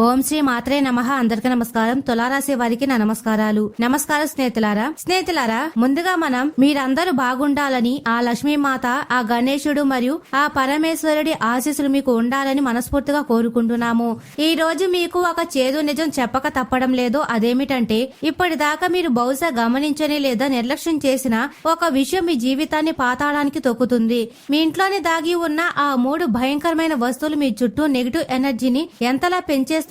ఓం శ్రీ మాత్రే నమః. అందరికీ నమస్కారం. తులారాశి వారికి నా నమస్కారాలు. నమస్కారం స్నేహితులారా, ముందుగా మనం మీరందరూ బాగుండాలని ఆ లక్ష్మీమాత, ఆ గణేశుడు మరియు ఆ పరమేశ్వరుడి ఆశీస్సులు మీకు ఉండాలని మనస్ఫూర్తిగా కోరుకుంటున్నాము. ఈ రోజు మీకు ఒక చేదు నిజం చెప్పక తప్పడం లేదు. అదేమిటంటే, ఇప్పటిదాకా మీరు బహుశా గమనించని లేదా నిర్లక్ష్యం చేసిన ఒక విషయం మీ జీవితాన్ని పాతాళానికి తొక్కుతుంది. మీ ఇంట్లోనే దాగి ఉన్న ఆ 3 భయంకరమైన వస్తువులు మీ చుట్టూ నెగిటివ్ ఎనర్జీని ఎంతలా పెంచేస్తున్నాయంటే,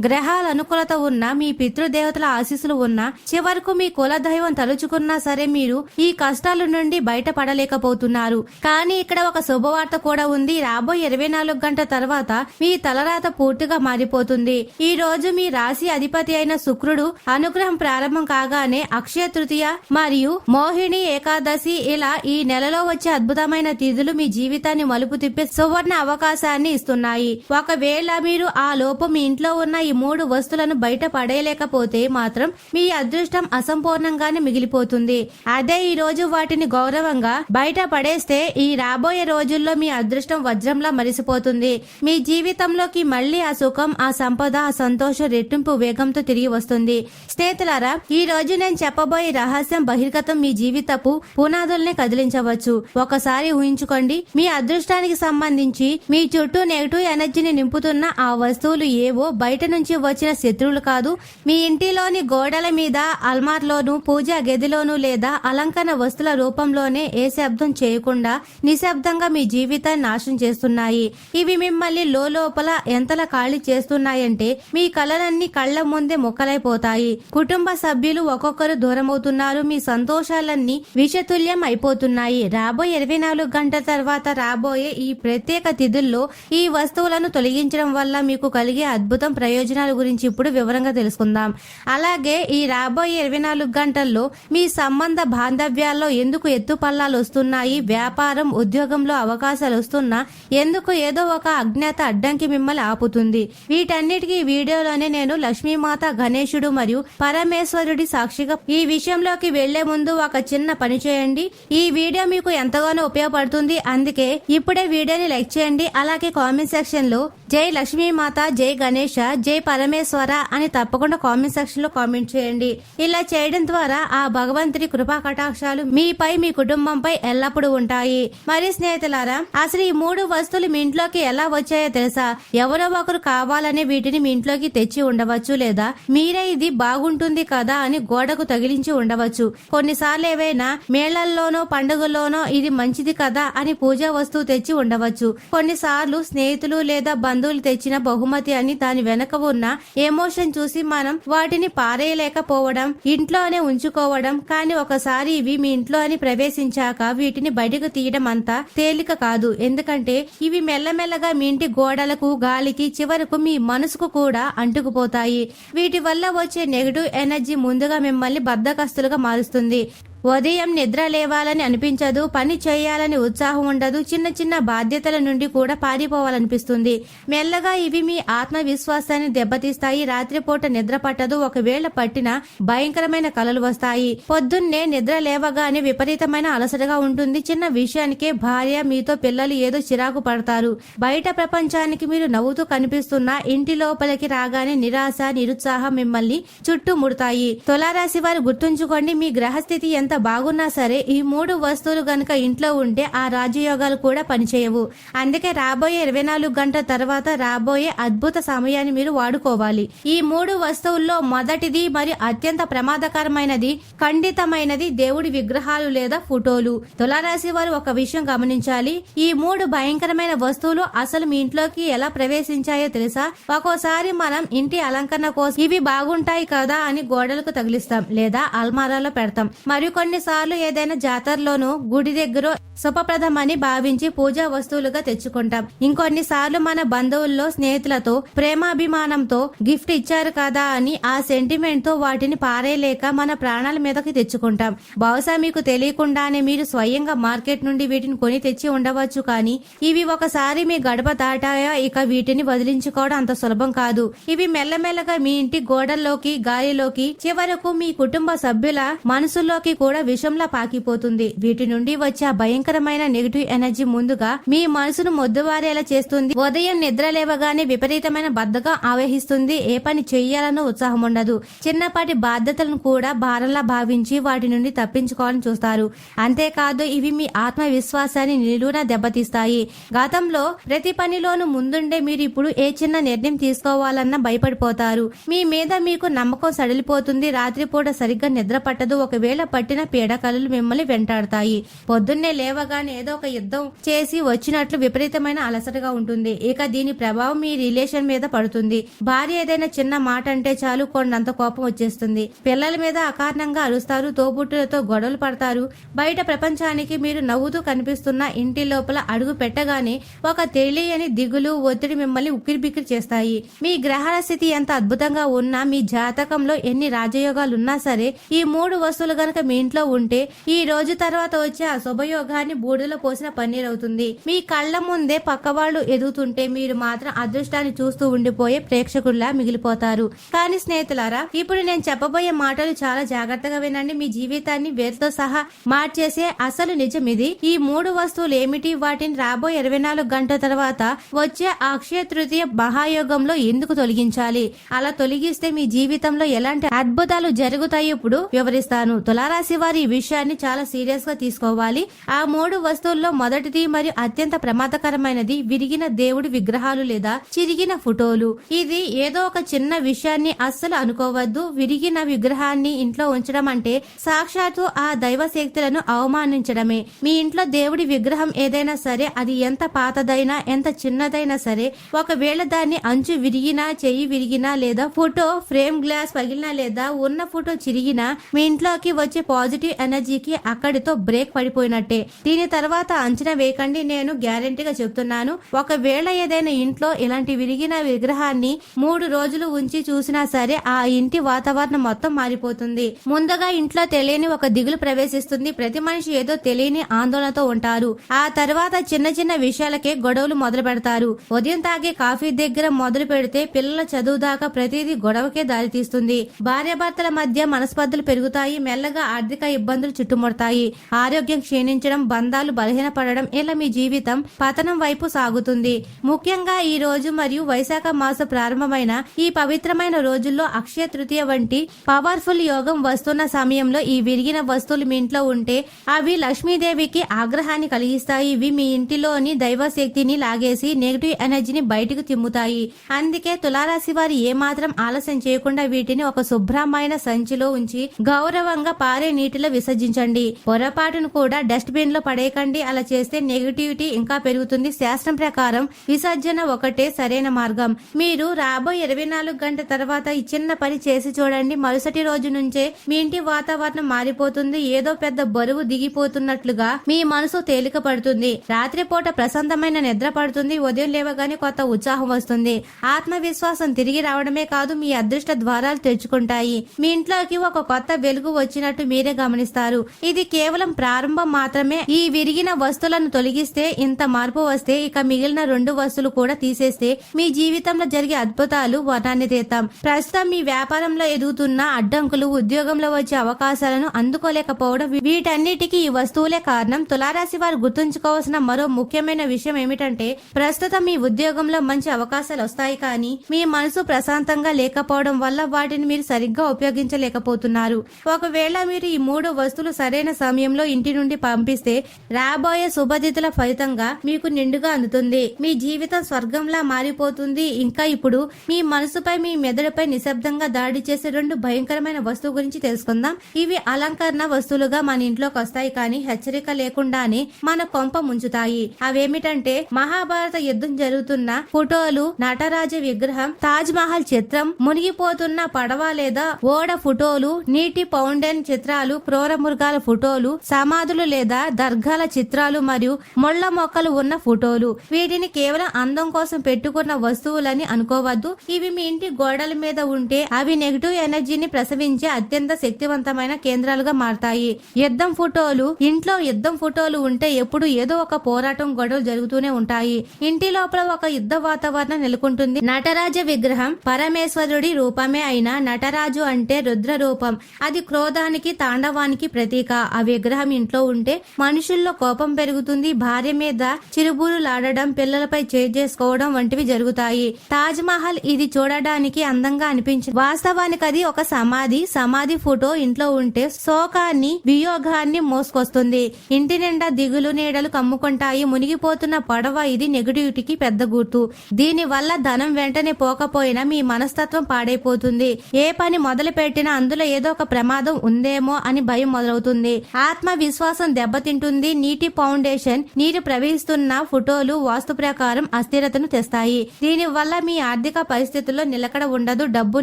గ్రహాల అనుకూలత ఉన్న, మీ పితృదేవతల ఆశీస్సులు ఉన్న, చివరకు మీ కులదైవం తలుచుకున్నా సరే మీరు ఈ కష్టాల నుండి బయటపడలేకపోతున్నారు. కానీ ఇక్కడ ఒక శుభవార్త కూడా ఉంది. రాబోయే 24 గంటల తర్వాత మీ తలరాత పూర్తిగా మారిపోతుంది. ఈ రోజు మీ రాశి అధిపతి అయిన శుక్రుడు అనుగ్రహం ప్రారంభం కాగానే అక్షయ తృతీయ మరియు మోహిని ఏకాదశి ఇలా ఈ నెలలో వచ్చే అద్భుతమైన తిథులు మీ జీవితాన్ని మలుపు తిప్పే సువర్ణ అవకాశాన్ని ఇస్తున్నాయి. ఒకవేళ మీరు ఆ లోపు మీ ఇంట్లో ఉన్న ఈ 3 వస్తువులను బయట పడేయలేకపోతే మాత్రం మీ అదృష్టం అసంపూర్ణంగానే మిగిలిపోతుంది. అదే ఈ రోజు వాటిని గౌరవంగా బయట పడేస్తే ఈ రాబోయే రోజుల్లో మీ అదృష్టం వజ్రంలా మరిసిపోతుంది. మీ జీవితంలోకి మళ్లీ ఆ సుఖం, ఆ సంపద, ఆ సంతోషం రెట్టింపు వేగంతో తిరిగి వస్తుంది. స్నేహితులారా, ఈ రోజు నేను చెప్పబోయే రహస్యం బహిర్గతం మీ జీవితపు పునాదుల్ని కదిలించవచ్చు. ఒకసారి ఊహించుకోండి, మీ అదృష్టానికి సంబంధించి మీ చుట్టూ నెగిటివ్ ఎనర్జీని నింపుతున్న ఆ వస్తువులు ఏవో బయట నుంచి వచ్చిన శత్రువులు కాదు. మీ ఇంటిలోని గోడల మీద, అల్మార్లోను, పూజా గదిలోను లేదా అలంకరణ వస్తువుల రూపంలోనే ఏ శబ్దం చేయకుండా నిశ్శబ్దంగా మీ జీవితాన్ని నాశనం చేస్తున్నాయి. ఇవి మిమ్మల్ని లోపల ఎంతలా ఖాళీ చేస్తున్నాయంటే మీ కలలన్నీ కళ్ల ముందే మొక్కలైపోతాయి. కుటుంబ సభ్యులు ఒక్కొక్కరు దూరమవుతున్నారు. మీ సంతోషాలన్నీ విషతుల్యం అయిపోతున్నాయి. రాబోయే 24 గంటల తర్వాత రాబోయే ఈ ప్రత్యేక తిథుల్లో ఈ వస్తువులను తొలగించడం వల్ల మీకు కలిగే అద్భుతం ప్రయోజనాల గురించి ఇప్పుడు వివరంగా తెలుసుకుందాం. అలాగే ఈ రాబోయే 24 గంటల్లో మీ సంబంధ బాంధవ్యాల్లో ఎందుకు ఎత్తుపల్లాలు వస్తున్నాయి, వ్యాపారం, ఉద్యోగంలో అవకాశాలు వస్తున్నా ఎందుకు ఏదో ఒక అజ్ఞాత అడ్డంకి మిమ్మల్ని ఆపుతుంది. వీటన్నిటికీ ఈ వీడియోలోనే నేను లక్ష్మీమాత, గణేశుడు మరియు పరమేశ్వరుడి సాక్షిగా ఈ విషయంలోకి వెళ్లే ముందు ఒక చిన్న పని చేయండి. ఈ వీడియో మీకు ఎంతగానో ఉపయోగపడుతుంది. అందుకే ఇప్పుడే వీడియోని లైక్ చేయండి. అలాగే కామెంట్ సెక్షన్ లో జై లక్ష్మీమాత, జై గణేశ, జై పరమేశ్వర అని తప్పకుండా కామెంట్ సెక్షన్ లో కామెంట్ చేయండి. ఇలా చేయడం ద్వారా ఆ భగవంతుడి కృపా కటాక్షాలు మీపై, మీ కుటుంబంపై ఎల్లప్పుడూ ఉంటాయి. మరి స్నేహితులారా, అసలు ఈ 3 వస్తువులు మీ ఇంట్లోకి ఎలా వచ్చాయో తెలుసా? ఎవరో ఒకరు కావాలనే వీటిని మీ ఇంట్లోకి తెచ్చి ఉండవచ్చు, లేదా మీరే ఇది బాగుంటుంది కదా అని గోడకు తగిలించి ఉండవచ్చు. కొన్నిసార్లు ఏవైనా మేళల్లోనో పండుగల్లోనో ఇది మంచిది కదా అని పూజా వస్తువు తెచ్చి ఉండవచ్చు. కొన్నిసార్లు స్నేహితులు లేదా బంధువులు తెచ్చిన బహుమతి అని దాని వెనక ఉన్న ఎమోషన్ చూసి మనం వాటిని పారేయలేకపోవడం, ఇంట్లోనే ఉంచుకోవడం. కానీ ఒకసారి ఇవి మీ ఇంట్లోని ప్రవేశించాక వీటిని బయటకు తీయడం అంతా తేలిక కాదు. ఎందుకంటే ఇవి మెల్లమెల్లగా మీ ఇంటి గోడలకు, గాలికి, చివరకు మీ మనసుకు కూడా అంటుకుపోతాయి. వీటి వల్ల వచ్చే నెగటివ్ ఎనర్జీ ముందుగా మిమ్మల్ని బద్ధకస్తులుగా మారుస్తుంది. ఉదయం నిద్ర లేవాలని అనిపించదు, పని చేయాలని ఉత్సాహం ఉండదు, చిన్న చిన్న బాధ్యతల నుండి కూడా పారిపోవాలనిపిస్తుంది. మెల్లగా ఇవి మీ ఆత్మవిశ్వాసాన్ని దెబ్బతీస్తాయి. రాత్రిపూట నిద్ర పట్టదు, ఒకవేళ పట్టినా భయంకరమైన కలలు వస్తాయి. పొద్దున్నే నిద్ర లేవగానే విపరీతమైన అలసటగా ఉంటుంది. చిన్న విషయానికే భార్య, మీతో పిల్లలు ఏదో చిరాకు పడతారు. బయట ప్రపంచానికి మీరు నవ్వుతూ కనిపిస్తున్నా ఇంటి లోపలికి రాగానే నిరాశ, నిరుత్సాహం మిమ్మల్ని చుట్టుముడతాయి. తులారాశి వారు గుర్తుంచుకోండి, మీ గ్రహస్థితి ఎంత బాగున్నా సరే ఈ 3 వస్తువులు గనక ఇంట్లో ఉంటే ఆ రాజయోగాలు కూడా పనిచేయవు. అందుకే రాబోయే 24 గంటల తర్వాత రాబోయే అద్భుత సమయాన్ని మీరు వాడుకోవాలి. ఈ 3 వస్తువుల్లో మొదటిది మరియు అత్యంత ప్రమాదకరమైనది, ఖండితమైనది దేవుడి విగ్రహాలు లేదా ఫోటోలు. తులారాశి వారు ఒక విషయం గమనించాలి. ఈ 3 భయంకరమైన వస్తువులు అసలు మీ ఇంట్లోకి ఎలా ప్రవేశించాయో తెలుసా? ఒక్కోసారి మనం ఇంటి అలంకరణ కోసం ఇవి బాగుంటాయి కదా అని గోడలకు తగిలిస్తాం లేదా అల్మారాలో పెడతాం. మరియు కొన్నిసార్లు ఏదైనా జాతరలోనూ, గుడి దగ్గర శుభప్రదమని భావించి పూజా వస్తువులుగా తెచ్చుకుంటాం. ఇంకొన్నిసార్లు మన బంధువుల్లో, స్నేహితులతో ప్రేమాభిమానంతో గిఫ్ట్ ఇచ్చారు కదా అని ఆ సెంటిమెంట్ తో వాటిని పారేయలేక మన ప్రాణాల మీదకి తెచ్చుకుంటాం. బహుశా మీకు తెలియకుండానే మీరు స్వయంగా మార్కెట్ నుండి వీటిని కొని తెచ్చి ఉండవచ్చు. కానీ ఇవి ఒకసారి మీ గడప దాటాయో ఇక వీటిని వదిలించుకోవడం అంత సులభం కాదు. ఇవి మెల్లమెల్లగా మీ ఇంటి గోడల్లోకి, గాలిలోకి, చివరకు మీ కుటుంబ సభ్యుల మనసుల్లోకి కూడా విషంలా పాకిపోతుంది. వీటి నుండి వచ్చే భయంకర ప్రమాదకరమైన నెగిటివ్ ఎనర్జీ ముందుగా మీ మనసును మొద్దువారేలా చేస్తుంది. ఉదయం నిద్ర లేవగానే విపరీతమైన బద్ధకం ఆవహిస్తుంది. ఏ పని చెయ్యాలనో ఉత్సాహం ఉండదు. చిన్నపాటి బాధ్యతలను కూడా భారంలా భావించి వాటి నుండి తప్పించుకోవాలని చూస్తారు. అంతేకాదు ఇవి మీ ఆత్మవిశ్వాసాన్ని నిలువునా దెబ్బతీస్తాయి. గతంలో ప్రతి పనిలోనూ ముందుండే మీరు ఇప్పుడు ఏ చిన్న నిర్ణయం తీసుకోవాలన్నా భయపడిపోతారు. మీ మీద మీకు నమ్మకం సడలిపోతుంది. రాత్రిపూట సరిగ్గా నిద్ర పట్టదు. ఒకవేళ పట్టిన పీడకలలు మిమ్మల్ని వెంటాడతాయి. పొద్దున్నే లేవగానే ఏదో ఒక యుద్ధం చేసి వచ్చినట్లు విపరీతమైన అలసటగా ఉంటుంది. ఇక దీని ప్రభావం మీ రిలేషన్ మీద పడుతుంది. భార్య ఏదైనా చిన్న మాట అంటే చాలు కొండంత కోపం వచ్చేస్తుంది. పిల్లల మీద అకారణంగా అరుస్తారు. తోబుట్టులతో గొడవలు పడతారు. బయట ప్రపంచానికి మీరు నవ్వుతూ కనిపిస్తున్న ఇంటి లోపల అడుగు పెట్టగానే ఒక తెలియని దిగులు, ఒత్తిడి మిమ్మల్ని ఉక్కిరిబిక్కిరి చేస్తాయి. మీ గ్రహాల స్థితి ఎంత అద్భుతంగా ఉన్నా, మీ జాతకంలో ఎన్ని రాజయోగాలున్నా సరే, ఈ 3 వస్తువులు గనక మీ ఇంట్లో ఉంటే ఈ రోజు తర్వాత వచ్చే ఆ శుభయోగాన్ని బూడిదలో పోసిన పన్నీర్ అవుతుంది. మీ కళ్ళ ముందే పక్కవాళ్లు ఎదుగుతుంటే మీరు మాత్రం అదృష్టాన్ని చూస్తూ ఉండిపోయే ప్రేక్షకుల్లా మిగిలిపోతారు. కానీ స్నేహితులారా, ఇప్పుడు నేను చెప్పబోయే మాటలు చాలా జాగ్రత్తగా వినండి. మీ జీవితాన్ని వేరుతో సహా మార్చేసే అసలు నిజం ఇది. ఈ 3 వస్తువులు ఏమిటి, వాటిని రాబోయే 24 గంటల తర్వాత వచ్చే అక్షయ తృతీయ మహాయోగంలో ఎందుకు తొలగించాలి, అలా తొలగిస్తే మీ జీవితంలో ఎలాంటి అద్భుతాలు జరుగుతాయి ఇప్పుడు వివరిస్తాను. తులారాశి వారి ఈ విషయాన్ని చాలా సీరియస్ గా తీసుకోవాలి. ఆ 3 వస్తువుల్లో మొదటిది మరియు అత్యంత ప్రమాదకరమైనది విరిగిన దేవుడి విగ్రహాలు లేదా చిరిగిన ఫోటోలు. ఇది ఏదో ఒక చిన్న విషయాన్ని అస్సలు అనుకోవద్దు. విరిగిన విగ్రహాన్ని ఇంట్లో ఉంచడం అంటే సాక్షాత్తు ఆ దైవ శక్తులను అవమానించడమే. మీ ఇంట్లో దేవుడి విగ్రహం ఏదైనా సరే, అది ఎంత పాతదైనా ఎంత చిన్నదైనా సరే, ఒకవేళ దాన్ని అంచు విరిగినా, చెయ్యి విరిగినా, లేదా ఫోటో ఫ్రేమ్ గ్లాస్ పగిలినా, లేదా ఉన్న ఫోటో చిరిగినా మీ ఇంట్లోకి వచ్చే పాజిటివ్ ఎనర్జీకి అక్కడితో బ్రేక్ పడిపోయినట్టే. దీని తర్వాత అంచనా వేయకండి, నేను గ్యారెంటీగా చెప్తున్నాను. ఒకవేళ ఏదైనా ఇంట్లో ఇలాంటి విరిగిన విగ్రహాన్ని 3 రోజులు ఉంచి చూసినా సరే, ఆ ఇంటి వాతావరణం మొత్తం మారిపోతుంది. ముందుగా ఇంట్లో తెలియని ఒక దిగులు ప్రవేశిస్తుంది. ప్రతి మనిషి ఏదో తెలియని ఆందోళనతో ఉంటారు. ఆ తర్వాత చిన్న చిన్న విషయాలకే గొడవలు మొదలు పెడతారు. ఉదయం తాగే కాఫీ దగ్గర మొదలు పెడితే పిల్లల చదువు దాకా ప్రతిదీ గొడవకే దారితీస్తుంది. భార్యాభర్తల మధ్య మనస్పర్ధలు పెరుగుతాయి. మెల్లగా ఆర్థిక ఇబ్బందులు చుట్టుముడతాయి. ఆరోగ్యం క్షీణించడం, బంధాలు బలహీనపడడం, ఇలా మీ జీవితం పతనం వైపు సాగుతుంది. ముఖ్యంగా ఈ రోజు మరియు వైశాఖ మాస ప్రారంభమైన ఈ పవిత్రమైన రోజుల్లో అక్షయ తృతీయ వంటి పవర్ఫుల్ యోగం వస్తున్న సమయంలో ఈ విరిగిన వస్తువులు మీ ఇంట్లో ఉంటే అవి లక్ష్మీదేవికి ఆగ్రహాన్ని కలిగిస్తాయి. ఇవి మీ ఇంటిలోని దైవశక్తిని లాగేసి నెగిటివ్ ఎనర్జీని బయటకు తిమ్ముతాయి. అందుకే తులారాశి వారు ఏమాత్రం ఆలస్యం చేయకుండా వీటిని ఒక శుభ్రమైన సంచిలో ఉంచి గౌరవంగా పారే నీటిలో విసర్జించండి. పొరపాటును కూడా డస్ట్ బిన్ లో పడేయకండి. అలా చేస్తే నెగిటివిటీ ఇంకా పెరుగుతుంది. శాస్త్రం ప్రకారం విసర్జన ఒకటే సరైన మార్గం. మీరు రాబోయే 24 గంటల తర్వాత ఈ చిన్న పని చేసి చూడండి. మరుసటి రోజు నుంచే మీ ఇంటి వాతావరణం మారిపోతుంది. ఏదో పెద్ద బరువు దిగిపోతున్నట్లుగా మీ మనసు తేలిక పడుతుంది. రాత్రిపూట ప్రశాంతమైన నిద్ర పడుతుంది. ఉదయం లేవగానే కొత్త ఉత్సాహం వస్తుంది. ఆత్మవిశ్వాసం తిరిగి రావడమే కాదు, మీ అదృష్ట ద్వారాలు తెరుచుకుంటాయి. మీ ఇంట్లోకి ఒక కొత్త వెలుగు వచ్చినట్టు మీరే గమనిస్తారు. ఇది కేవలం ప్రారంభం మాత్రమే. ఈ విరిగిన వస్తువులను తొలగిస్తే ఇంత మార్పు వస్తే, ఇక మిగిలిన 2 వస్తువులు కూడా తీసేస్తే మీ జీవితంలో జరిగే అద్భుతాలు వర్ణాన్ని తీస్తాం. ప్రస్తుతం మీ వ్యాపారంలో ఎదుగుతున్న అడ్డంకులు, ఉద్యోగంలో వచ్చే అవకాశాలను అందుకోలేకపోవడం, వీటన్నిటికీ ఈ వస్తువులే కారణం. తులారాశి వారు గుర్తుంచుకోవాల్సిన మరో ముఖ్యమైన విషయం ఏమిటంటే, ప్రస్తుతం మీ ఉద్యోగంలో మంచి అవకాశాలు వస్తాయి, కానీ మీ మనసు ప్రశాంతంగా లేకపోవడం వల్ల వాటిని మీరు సరిగ్గా ఉపయోగించలేకపోతున్నారు. ఒకవేళ మీరు ఈ 3 వస్తువులు సరైన సమయంలో ఇంటి నుండి పంపిస్తే రాబోయే శుభతిథుల ఫలితంగా మీకు నిండుగా అందుతుంది. మీ జీవితం స్వర్గంలా మారిపోతుంది. ఇంకా ఇప్పుడు మీ మనసుపై, మీ మెదడుపై నిశ్శబ్దంగా దాడి చేసే 2 భయంకరమైన వస్తువు గురించి తెలుసుకుందాం. ఇవి అలంకరణ వస్తువులుగా మన ఇంట్లోకి వస్తాయి, కానీ హెచ్చరిక లేకుండానే మన కొంప ముంచుతాయి. అవేమిటంటే మహాభారత యుద్ధం జరుగుతున్న ఫోటోలు, నటరాజ విగ్రహం, తాజ్ మహల్ చిత్రం, మునిగిపోతున్న పడవ లేదా ఓడ ఫోటోలు, నీటి పౌండెన్ చిత్రాలు, క్రూర మృగాల ఫోటోలు, సమాధులు లేదా దర్గాల చిత్రాలు మరియు ముళ్ల మొక్కలు ఉన్న ఫోటోలు. వీటిని కేవలం అందం కోసం పెట్టుకున్న వస్తువులని అనుకోవద్దు. ఇవి మీ ఇంటి గోడల మీద ఉంటే అవి నెగిటివ్ ఎనర్జీని ప్రసవించే అత్యంత శక్తివంతమైన కేంద్రాలుగా మారతాయి. యుద్ధం ఫోటోలు, ఇంట్లో యుద్ధం ఫోటోలు ఉంటే ఎప్పుడు ఏదో ఒక పోరాటం, గొడవలు జరుగుతూనే ఉంటాయి. ఇంటి లోపల ఒక యుద్ధ వాతావరణం నెలకొంటుంది. నటరాజ విగ్రహం పరమేశ్వరుడి రూపమే అయినా నటరాజు అంటే రుద్ర రూపం. అది క్రోధానికి, తాండవానికి ప్రతీక. ఆ విగ్రహం ఇంట్లో ఉంటే మనుషుల్లో కోపం పెరుగుతుంది, భార్య మీద చిరుబురులాడడం, పిల్లలపై చేసుకోవడం వంటివి జరుగుతాయి. తాజ్ మహల్ ఇది చూడడానికి అందంగా అనిపించింది. వాస్తవానికి అది ఒక సమాధి ఫోటో ఇంట్లో ఉంటే శోకాన్ని, వియోగాన్ని మోసుకొస్తుంది. ఇంటి నిండా దిగులు నీడలు కమ్ముకుంటాయి. మునిగిపోతున్న పడవ ఇది నెగటివిటీకి పెద్ద గుర్తు. దీని వల్ల ధనం వెంటనే పోకపోయినా మీ మనస్తత్వం పాడైపోతుంది. ఏ పని మొదలు పెట్టినా అందులో ఏదో ఒక ప్రమాదం ఉందేమో అని భయం మొదలవుతుంది. ఆత్మవిశ్వాసం దెబ్బతింటుంది. నీటి ఫౌండేషన్, నీరు ప్రవహిస్తున్న ఫోటోలు వాస్తు ప్రకారం అస్థిరతను తెస్తాయి. దీని వల్ల మీ ఆర్థిక పరిస్థితుల్లో నిలకడ ఉండదు, డబ్బు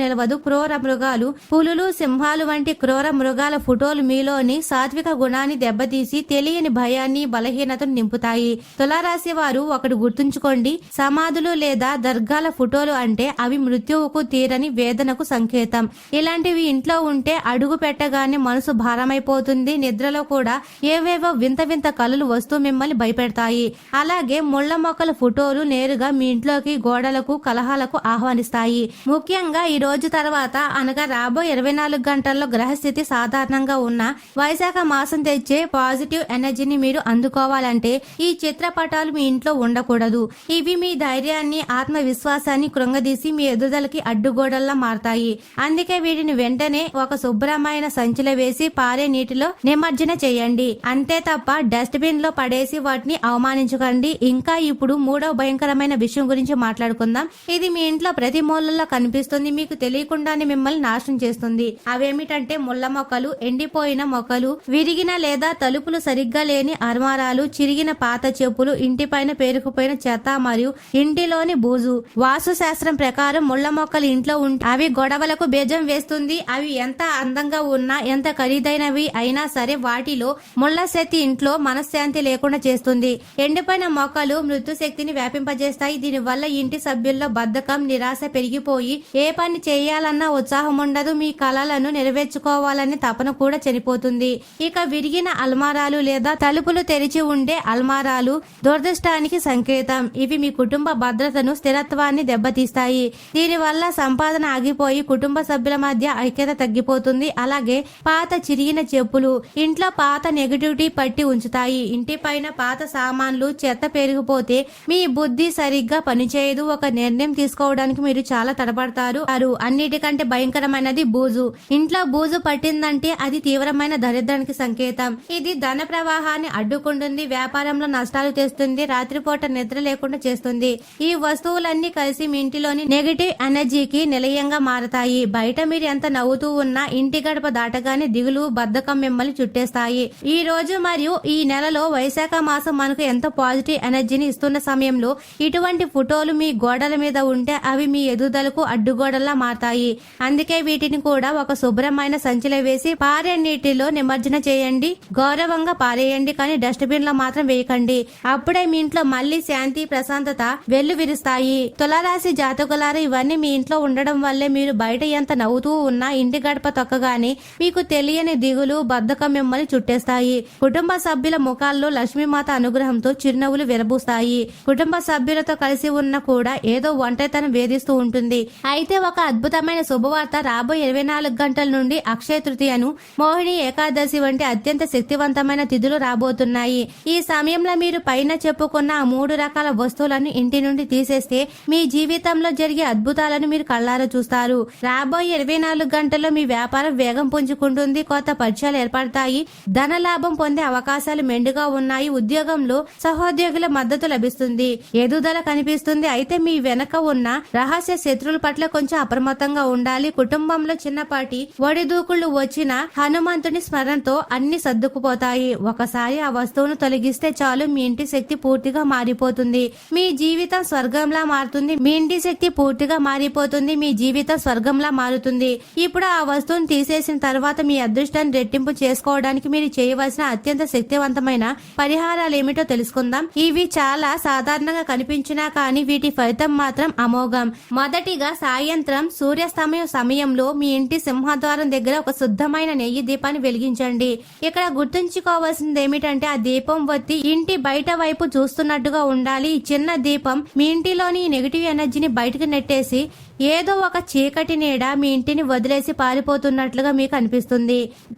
నిలవదు. క్రూర మృగాలు, పులులు, సింహాలు వంటి క్రూర మృగాల ఫోటోలు మీలోని సాత్విక గుణాన్ని దెబ్బతీసి తెలియని భయాన్ని, బలహీనతను నింపుతాయి. తులారాశి వారు ఒకటి గుర్తుంచుకోండి, సమాధులు లేదా దర్గాల ఫోటోలు అంటే అవి మృత్యువుకు తీరని వేదనకు సంకేతం. ఇలాంటివి ఇంట్లో ఉంటే అడుగు పెట్టగానే మనసు భారమైపోతుంది. నిద్రలో కూడా ఏవేవో వింత వింత కలలు వస్తూ మిమ్మల్ని భయపెడతాయి. అలాగే ముళ్ల మొక్కల ఫోటోలు నేరుగా మీ ఇంట్లోకి, గోడలకు, కలహాలకు ఆహ్వానిస్తాయి. ముఖ్యంగా ఈ రోజు తర్వాత అనగా రాబోయే 24 గంటల్లో గ్రహస్థితి సాధారణంగా ఉన్న వైశాఖ మాసం తెచ్చే పాజిటివ్ ఎనర్జీని మీరు అందుకోవాలంటే ఈ చిత్రపటాలు మీ ఇంట్లో ఉండకూడదు. ఇవి మీ ధైర్యాన్ని, ఆత్మవిశ్వాసాన్ని కృంగదీసి మీ ఎదుగుదలకి అడ్డుగోడల్లా మారతాయి. అందుకే వీటిని వెంటనే ఒక శుభ్రమైన సంచిలో వేసి పారే నీటిలో నిమజ్జన చేయండి. అంతే తప్ప డస్ట్ బిన్ లో పడేసి వాటిని అవమానించకండి. ఇంకా ఇప్పుడు మూడవ భయంకరమైన విషయం గురించి మాట్లాడుకుందాం. ఇది మీ ఇంట్లో ప్రతి మూలలో కనిపిస్తుంది, మీకు తెలియకుండానే మిమ్మల్ని నాశనం చేస్తుంది. అవేమిటంటే ముళ్ళ మొక్కలు, ఎండిపోయిన మొక్కలు, విరిగిన లేదా తలుపులు సరిగ్గా లేని అర్మారాలు, చిరిగిన పాత చెప్పులు, ఇంటిపైన పేరుకుపోయిన చెత్త మరియు ఇంటిలోని బూజు. వాస్తు శాస్త్రం ప్రకారం ముళ్ళ మొక్కలు ఇంట్లో ఉంటే అవి గొడవలకు బీజం వేస్తుంది. అవి ఎంత అందంగా ఉన్నా, ఎంత ఖరీదైనవి అయినా సరే వాటిలో ముళ్ళ శక్తి ఇంట్లో మనశ్శాంతి లేకుండా చేస్తుంది. ఎండిపోయిన మొక్కలు మృత్యు శక్తిని వ్యాపింపజేస్తాయి. దీనివల్ల ఇంటి సభ్యుల్లో బద్ధకం, నిరాశ పెరిగిపోయి ఏ పని చేయాలన్నా ఉత్సాహం ఉండదు. మీ కలలను నెరవేర్చుకోవాలనే తపన కూడా చనిపోతుంది. ఇక విరిగిన అల్మారాలు లేదా తలుపులు తెరిచి ఉండే అల్మారాలు దురదృష్టానికి సంకేతం. ఇవి మీ కుటుంబ భద్రతను, స్థిరత్వాన్ని దెబ్బతీస్తాయి. దీనివల్ల సంపాదన ఆగిపోయి కుటుంబ సభ్యుల మధ్య ఐక్యత తగ్గిపోతుంది. అలాగే పాత చిరిగిన చెప్పులు ఇంట్లో పాత నెగటివిటీ పట్టి ఉంచుతాయి. ఇంటిపైన పాత సామాన్లు, చెత్త పెరిగిపోతే మీ బుద్ధి సరిగ్గా పనిచేయదు. ఒక నిర్ణయం తీసుకోవడానికి మీరు చాలా తడబడతారు. అన్నిటికంటే భయంకరమైనది బూజు. ఇంట్లో బూజు పట్టిందంటే అది తీవ్రమైన దరిద్రానికి సంకేతం. ఇది ధన ప్రవాహాన్ని అడ్డుకుంటుంది, వ్యాపారంలో నష్టాలు తెస్తుంది, రాత్రిపూట నిద్ర లేకుండా చేస్తుంది. ఈ వస్తువులన్నీ కలిసి మీ ఇంటిలోని నెగటివ్ ఎనర్జీకి నిలయంగా మారతాయి. బయట మీరు ఎంత నవ్వుతూ ఉన్నా ఇంటి గడప దాటగానే దిగులు, బద్ధకం మిమ్మల్ని చుట్టేస్తాయి. ఈ రోజు మరియు ఈ నెలలో వైశాఖ మాసం మనకు ఎంతో పాజిటివ్ ఎనర్జీని ఇస్తున్న సమయంలో ఇటువంటి ఫోటోలు మీ గోడల మీద ఉంటే అవి మీ ఎదుగుదలకు అడ్డుగోడల్లా మారతాయి. అందుకే వీటిని కూడా ఒక శుభ్రమైన సంచిలో వేసి పారే నీటిలో నిమజ్జన చేయండి. గౌరవంగా పారేయండి, కానీ డస్ట్ బిన్ లో మాత్రం వేయకండి. అప్పుడే మీ ఇంట్లో మళ్ళీ శాంతి, ప్రశాంతత వెల్లువిరుస్తాయి. తులారాశి జాతకులారా, ఇవన్నీ మీ ఇంట్లో ఉండడం వల్లే మీరు బయట ఎంత నవ్వుతూ ఉన్నా ఇంటి గడప తొక్కగానే మీకు తెలియని దిగులు, బద్ధకం మిమ్మల్ని చుట్టేస్తాయి. కుటుంబ సభ్యుల ముఖాల్లో లక్ష్మీమాత అనుగ్రహంతో చిరునవ్వులు విరబూస్తాయి. కుటుంబ సభ్యులతో కలిసి ఉన్న కూడా ఏదో ఒంటరితనం వేధిస్తూ ఉంటుంది. అయితే ఒక అద్భుతమైన శుభవార్త, రాబోయే 24 గంటల నుండి అక్షయ తృతీయను, మోహిని ఏకాదశి వంటి అత్యంత శక్తివంతమైన తిథులు రాబోతున్నాయి. ఈ సమయంలో మీరు పైన చెప్పుకున్న ఆ 3 రకాల వస్తువులను ఇంటి నుండి తీసేస్తే మీ జీవితంలో జరిగే అద్భుతాలను మీరు కళ్ళారా చూస్తారు. రాబోయే 24 గంటల్లో మీ వ్యాపారం వేగం పుంజుకుంటుంది. కొత్త పరిచయాలు ఏర్పడతాయి. ధన లాభం పొందే అవకాశాలు మెండుగా ఉన్నాయి. ఉద్యోగంలో సహోద్యోగుల మద్దతు లభిస్తుంది. ఎదుగుదల కనిపిస్తుంది. అయితే మీ వెనక ఉన్న రహస్య శత్రువుల పట్ల కొంచెం అప్రమత్తంగా ఉండాలి. కుటుంబంలో చిన్నపాటి ఒడిదూకుళ్లు వచ్చిన హనుమంతుని స్మరణతో అన్ని సర్దుకుపోతాయి. ఒకసారి ఆ వస్తువును తొలగిస్తే చాలు, మీ ఇంటి శక్తి పూర్తిగా మారిపోతుంది. మీ జీవితం స్వర్గంలా మారుతుంది. మీ ఇంటి శక్తి పూర్తిగా మారిపోతుంది. మీ జీవితం స్వర్గంలా మారుతుంది. ఇప్పుడు ఆ వస్తువును తీసేసిన తర్వాత మీ అదృష్టాన్ని రెట్టింపు చేసుకోవడానికి మీరు చేయవలసిన అత్యంత శక్తివంతమైన పరిహారాలు ఏమిటో తెలుసుకుందాం. ఇవి చాలా సాధారణంగా కనిపించినా కానీ వీటి ఫలితం మాత్రం అమోఘం. మొదటిగా సాయంత్రం సూర్యాస్తమయం సమయంలో మీ ఇంటి సింహద్వారం దగ్గర ఒక శుద్ధమైన నెయ్యి దీపాన్ని వెలిగించండి. ఇక్కడ గుర్తుంచుకోవాల్సింది ఏమిటంటే ఆ దీపం వత్తి ఇంటి బయట వైపు చూస్తున్నట్టుగా ఉండాలి. ఈ చిన్న దీపం మీ ఇంటిలోని నెగిటివ్ ఎనర్జీని బయటకు నెట్టేసి ఏదో ఒక చీకటి నీడ మీ ఇంటిని వదిలేసి పారిపోతున్నట్లుగా మీకు అనిపిస్తుంది.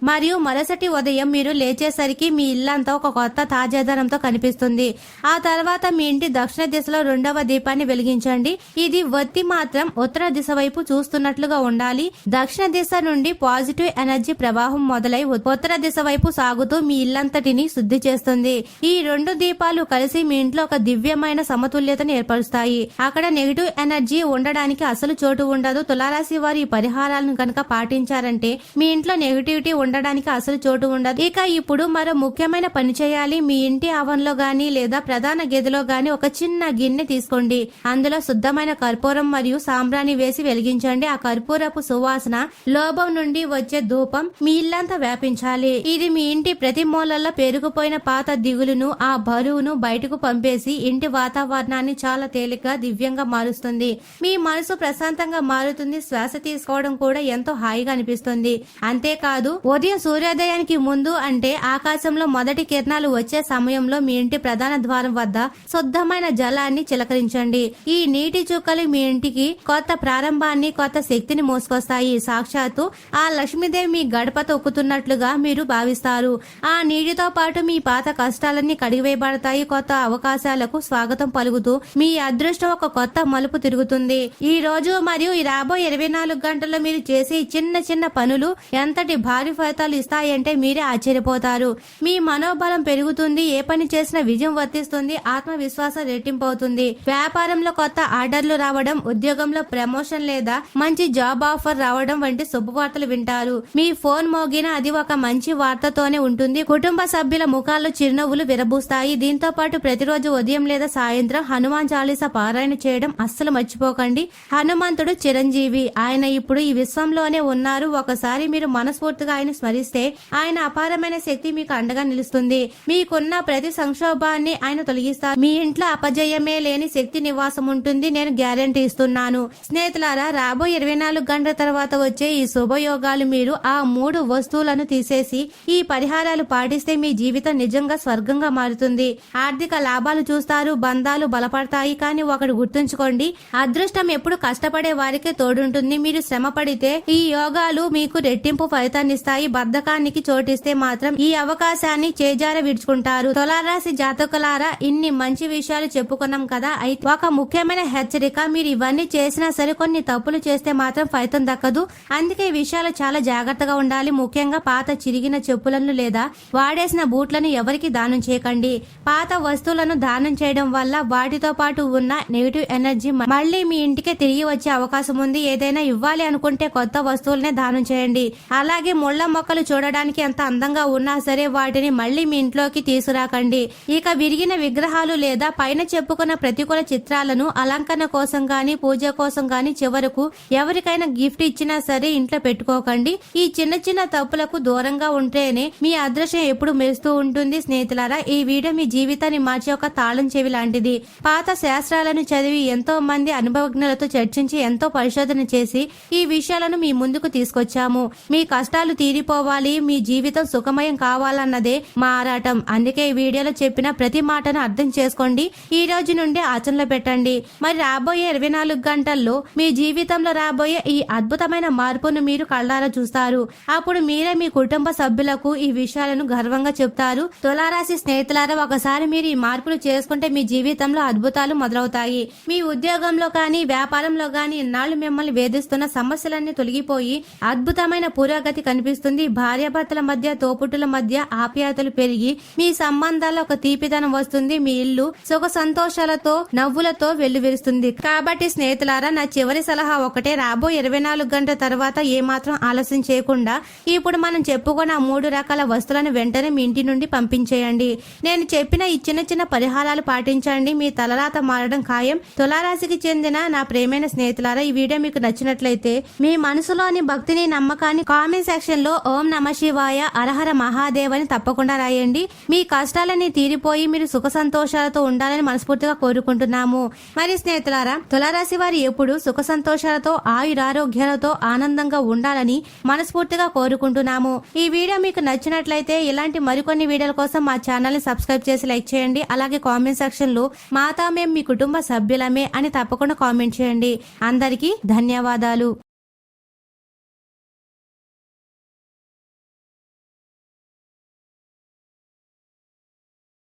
మరియు మరుసటి ఉదయం మీరు లేచేసరికి మీ ఇల్లంతా ఒక కొత్త తాజాదనంతో కనిపిస్తుంది. ఆ తర్వాత మీ ఇంటి దక్షిణ దిశలో 2వ దీపాన్ని వెలిగించండి. ఇది ఒత్తి మాత్రం ఉత్తర దిశ వైపు చూస్తున్నట్లుగా ఉండాలి. దక్షిణ దిశ నుండి పాజిటివ్ ఎనర్జీ ప్రవాహం మొదలై ఉత్తర దిశ వైపు సాగుతూ మీ ఇల్లంతటిని శుద్ధి చేస్తుంది. ఈ 2 దీపాలు కలిసి మీ ఇంట్లో ఒక దివ్యమైన సమతుల్యతను ఏర్పరుస్తాయి. అక్కడ నెగిటివ్ ఎనర్జీ ఉండడానికి అసలు చోటు ఉండదు. తులారాశి వారు ఈ పరిహారాలను కనుక పాటించారంటే మీ ఇంట్లో నెగిటివిటీ ఉండడానికి అసలు చోటు ఉండదు. ఇక ఇప్పుడు మరో ముఖ్యమైన పని చేయాలి. మీ ఇంటి ఆవరణలో గాని లేదా ప్రధాన గదిలో గాని ఒక చిన్న గిన్నె తీసుకోండి. అందులో శుద్ధమైన కర్పూరం మరియు సాంబ్రాణి వేసి వెలిగించండి. ఆ కర్పూరపు సువాసన లోభం నుండి వచ్చే ధూపం మీ ఇల్లంతా వ్యాపించాలి. ఇది మీ ఇంటి ప్రతి మూలల్లో పేరుకుపోయిన పాత దిగులును ఆ బరువును బయటకు పంపేసి ఇంటి వాతావరణాన్ని చాలా తేలిగ్గా దివ్యంగా మారుస్తుంది. మీ మనసు ప్రశాంతంగా మారుతుంది. శ్వాస తీసుకోవడం కూడా ఎంతో హాయిగా అనిపిస్తుంది. అంతేకాదు ఉదయం సూర్యోదయానికి ముందు అంటే ఆకాశంలో మొదటి కిరణాలు వచ్చే సమయంలో మీ ఇంటి ప్రధాన ద్వారం వద్ద శుద్ధమైన జలాన్ని చిలకరించండి. ఈ నీటి చుక్కలు మీ ఇంటికి కొత్త ప్రారంభాన్ని కొత్త శక్తిని మోసుకొస్తాయి. సాక్షాత్తు ఆ లక్ష్మీదేవి మీ గడప తొక్కుతున్నట్లుగా మీరు భావిస్తారు. ఆ నీటితో పాటు మీ పాత కష్టాలన్నీ కడిగివేయబడతాయి. కొత్త అవకాశాలకు స్వాగతం పలుకుతూ మీ అదృష్టం ఒక కొత్త మలుపు తిరుగుతుంది. ఈ రోజు మరియు ఈ రాబోయే 24 గంటల్లో మీరు చేసే చిన్న చిన్న పనులు ఎంతటి భారీ ఫలితాలు ఇస్తాయంటే మీరే ఆశ్చర్యపోతారు. మీ మనోబలం పెరుగుతుంది. ఏ పని చేసినా విజయం వర్తిస్తుంది. ఆత్మవిశ్వాసం రెట్టింపు అవుతుంది. వ్యాపారంలో కొత్త ఆర్డర్లు రావడం, ఉద్యోగంలో ప్రమోషన్ లేదా మంచి జాబ్ ఆఫర్ రావడం వంటి శుభవార్తలు వింటారు. మీ ఫోన్ మోగినా అది ఒక మంచి వార్తతోనే ఉంటుంది. కుటుంబ సభ్యుల ముఖాల్లో చిరునవ్వులు విరబూస్తాయి. దీంతో పాటు ప్రతిరోజు ఉదయం లేదా సాయంత్రం హనుమాన్ చాలీసా పారాయణ చేయడం అస్సలు మర్చిపోకండి. హనుమంతుడు చిరంజీవి. ఆయన ఇప్పుడు ఈ విశ్వంలోనే ఉన్నారు. ఒకసారి మీరు మనస్ఫూర్తిగా ఆయన స్మరిస్తే ఆయన అపారమైన శక్తి మీకు అండగా నిలుస్తుంది. మీకున్న ప్రతి సంక్షోభాన్ని ఆయన తొలగిస్తారు. మీ ఇంట్లో అపజయమే లేని శక్తి నివాసం ఉంటుంది. నేను గ్యారెంటీ ఇస్తున్నాను. స్నేహితులారా, రాబోయే 24 గంటల తర్వాత వచ్చే ఈ శుభయోగాలు మీరు ఆ 3 వస్తువులను తీసేసి ఈ పరిహారాలు పాటిస్తే మీ జీవితం నిజంగా స్వర్గంగా మారుతుంది. ఆర్థిక లాభాలు చూస్తారు. బంధాలు బలపడతాయి. కానీ ఒకటి గుర్తుంచుకోండి, అదృష్టం ఎప్పుడు కష్టపడే వారికే తోడుంటుంది. మీరు శ్రమ పడితే ఈ యోగాలు మీకు రెట్టింపు ఫలితాన్ని ఇస్తాయి. బద్ధకానికి చోటిస్తే మాత్రం ఈ అవకాశాన్ని చేజార విడుచుకుంటారు. తులారాశి జాతకులారా, ఇన్ని మంచి విషయాలు చెప్పుకున్నాం కదా. అయితే ఒక ముఖ్యమైన హెచ్చరిక, మీరు ఇవన్నీ చేసినా సరే కొన్ని తప్పులు చేస్తే మాత్రం ఫలితం దక్కదు. అందుకే ఈ విషయాలు చాలా జాగ్రత్తగా ఉండాలి. ముఖ్యంగా పాత చిరిగిన చెప్పులను లేదా వాడేసిన బూట్లను ఎవరికి దానం చేయకండి. పాత వస్తువులను దానం చేయడం వల్ల వాటితో పాటు ఉన్న నెగిటివ్ ఎనర్జీ మళ్ళీ మీ ఇంటికే తిరిగి వచ్చే అవకాశం ఉంది. ఏదైనా ఇవ్వాలి అనుకుంటే కొత్త వస్తువులనే దానం చేయండి. అలాగే ముళ్ళ మొక్కలు చూడడానికి ఎంత అందంగా ఉన్నా సరే వాటిని మళ్ళీ మీ ఇంట్లోకి తీసుకురాకండి. ఇక విరిగిన విగ్రహాలు లేదా పైన చెప్పుకున్న ప్రతికూల చిత్రాలను అలంకరణ కోసం గాని పూజ కోసం గాని చివరకు ఎవరికైనా గిఫ్ట్ ఇచ్చినా సరే ఇంట్లో పెట్టుకోకండి. ఈ చిన్న చిన్న తప్పులకు దూరంగా ఉంటేనే మీ అదృష్టం ఎప్పుడు మెరుస్తూ ఉంటుంది. స్నేహితులారా, ఈ వీడియో మీ జీవితాన్ని మార్చే ఒక తాళం చెవి లాంటిది. పాత శాస్త్రాలను చదివి ఎంతో మంది అనుభవజ్ఞులతో చర్చించి ఎంతో పరిశోధన చేసి ఈ విషయాలను మీ ముందుకు తీసుకొచ్చాము. మీ కష్టాలు తీరిపోవాలి, మీ జీవితం సుఖమయం కావాలన్నదే మా ఆరాటం. అందుకే ఈ వీడియోలో చెప్పిన ప్రతి మాటను అర్థం చేసుకోండి. ఈ రోజు నుండి ఆచరణలో పెట్టండి. మరి రాబోయే 24 గంటల్లో మీ జీవితంలో రాబోయే ఈ అద్భుతమైన మార్పును మీరు కళ్ళారా చూస్తారు. అప్పుడు మీరే మీ కుటుంబ సభ్యులకు ఈ విషయాలను గర్వంగా చెప్తారు. తులారాశి స్నేహితులారా, ఒకసారి మీరు ఈ మార్పులు చేసుకుంటే మీ జీవితంలో అద్భుతాలు మొదలవుతాయి. మీ ఉద్యోగంలో కానీ వ్యాపారంలో కానీ ఇన్నాళ్లు మిమ్మల్ని వేధిస్తున్న సమస్యలన్నీ తొలగిపోయి అద్భుతమైన పురోగతి కనిపిస్తుంది. భార్యాభర్తల మధ్య, తోపుట్టుల మధ్య ఆప్యాయతలు పెరిగి మీ సంబంధాల్లో ఒక తీపిదనం వస్తుంది. మీ ఇల్లు సుఖ సంతోషాలతో నవ్వులతో వెల్లువిరుస్తుంది. కాబట్టి స్నేహితులారా, నా చివరి సలహా ఒకటే, రాబోయే 24 గంటల తర్వాత ఏమాత్రం ఆలస్యం చేయకుండా ఇప్పుడు మనం చెప్పుకున్న 3 రకాల వస్తువులను వెంటనే మీ ఇంటి నుండి పంపించేయండి. నేను చెప్పిన ఈ చిన్న చిన్న పరిహారాలు పాటించండి. మీ తలరాత మారడం ఖాయం. తులారాశికి చెందిన నా ప్రేమైన స్నేహితులారా, ఈ వీడియో మీకు నచ్చినట్లయితే మీ మనసులోని భక్తిని, నమ్మకాన్ని కామెంట్ సెక్షన్ లో ఓం నమ శివాయ, అరహర మహాదేవ్ అని తప్పకుండా రాయండి. మీ కష్టాలన్నీ తీరిపోయి మీరు సుఖ సంతోషాలతో ఉండాలని మనస్ఫూర్తిగా కోరుకుంటున్నాము. మరి స్నేహితులారా, తులారాశి వారు ఎప్పుడు సుఖ సంతోషాలతో ఆయురారోగ్యాలతో ఆనందంగా ఉండాలని మనస్ఫూర్తిగా కోరుకుంటున్నాము. ఈ వీడియో మీకు నచ్చినట్లయితే ఇలాంటి మరికొన్ని వీడియోల కోసం మా ఛానల్ ని సబ్స్క్రైబ్ చేసి లైక్ చేయండి. అలాగే కామెంట్ సెక్షన్ లో మాతా మేము మీ కుటుంబ సభ్యులమే అని తప్పకుండా కామెంట్ చేయండి. అందరికీ ధన్యవాదాలు.